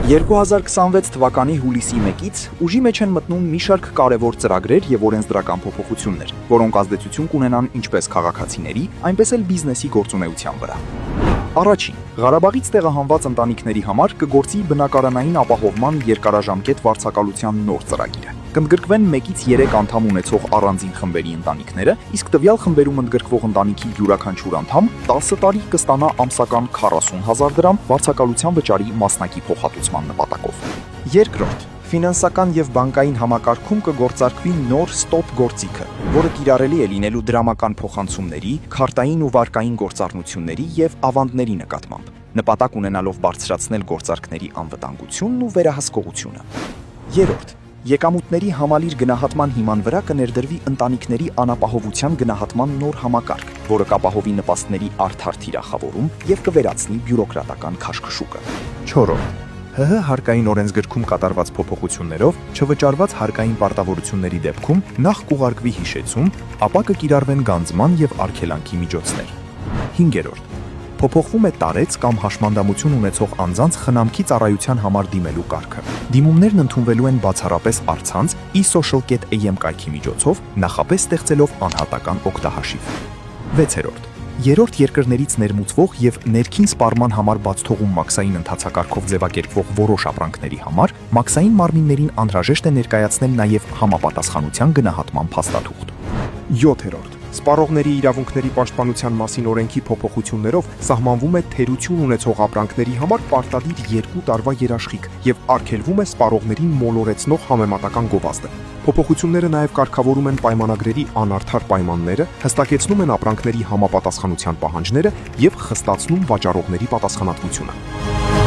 2026 թվականի հուլիսի 1-ից ուժի մեջ են մտնում մի շարք կարևոր ծրագրեր եւ օրենսդրական փոփոխություններ, որոնք ազդեցություն կունենան ինչպես քաղաքացիների, այնպես էլ բիզնեսի գործունեության վրա։ Առաջին, Ղարաբաղից տեղահանված ընտանիքների համար կգործի բնակարանային ապահովման երկարաժամկետ վարձակալության նոր ծրագիրը։ Կընդգրկվեն 1-ից 3 անդամ ունեցող առանձին խմբերի ընտանիքները, իսկ տվյալ խմբերում ընդգրկվող ընտանիքի յուրաքանչյուր անդամ 10 տարի կստանա ամսական 40,000 դրամ վարձակալության վճարի մասնակի փոխհատուցման նպատակով։ Երկրորդ, ֆինանսական եւ բանկային համակարգում կգործարկվի նոր ստոպ գործիքը, որը կիրառելի է լինելու դրամական փոխանցումների, քարտային ու վարկային գործառնությունների եւ ավանդների նկատմամբ, նպատակ ունենալով բարձրացնել գործարքների անվտանգությունն ու վերահսկողությունը։ Երրորդ, եկամուտների համալիր գնահատման հիման վրա կներդրվի ընտանիքների անապահովության գնահատման նոր համակարգ, որը կապահովի նպաստների արդար թիրախավորում եւ կվերացնի բյուրոկրատական քաշքշուկը։ Չորրորդ, ՀՀ հարկային օրենսգրքում կատարված փոփոխություններով չվճարված հարկային պարտավորությունների դեպքում նախ կուղարկվի հիշեցում, ապա կկիրառվեն գանձման եւ արգելանքի միջոցներ։ 5-րդ, փոփոխվում է տարեց կամ հաշմանդամություն ունեցող անձանց խնամքի ծառայության համար դիմելու կարգը։ Դիմումներն ընդունվելու են բացառապես առցանց e-social.am կայքի միջոցով, նախապես ստեղծելով անհատական օգտահաշիվ։ 6-րդ, երրորդ երկրներից ներմուծվող եւ ներքին սպառման համար բաց թողում մաքսային ընթացակարգով ձևակերպվող որոշ ապրանքների համար մաքսային մարմիններին անհրաժեշտ է ներկայացնել նաեւ համապատասխանության գնահատման փաստաթուղթ։ 7-րդ, սպառողների իրավունքների պաշտպանության մասին օրենքի փոփոխություններով սահմանվում է թերություն ունեցող ապրանքների համար պարտադիր 2 տարվա երաշխիք եւ արգելվում է սպառողներին մոլորեցնող համեմատական գովազդը։ Փոփոխությունները նաև կարգավորում են պայմանագրերի անարդար պայմանները, հստակեցնում են ապրանքների համապատասխանության պահանջները եւ խստացնում վաճառողների պատասխանատվությունը։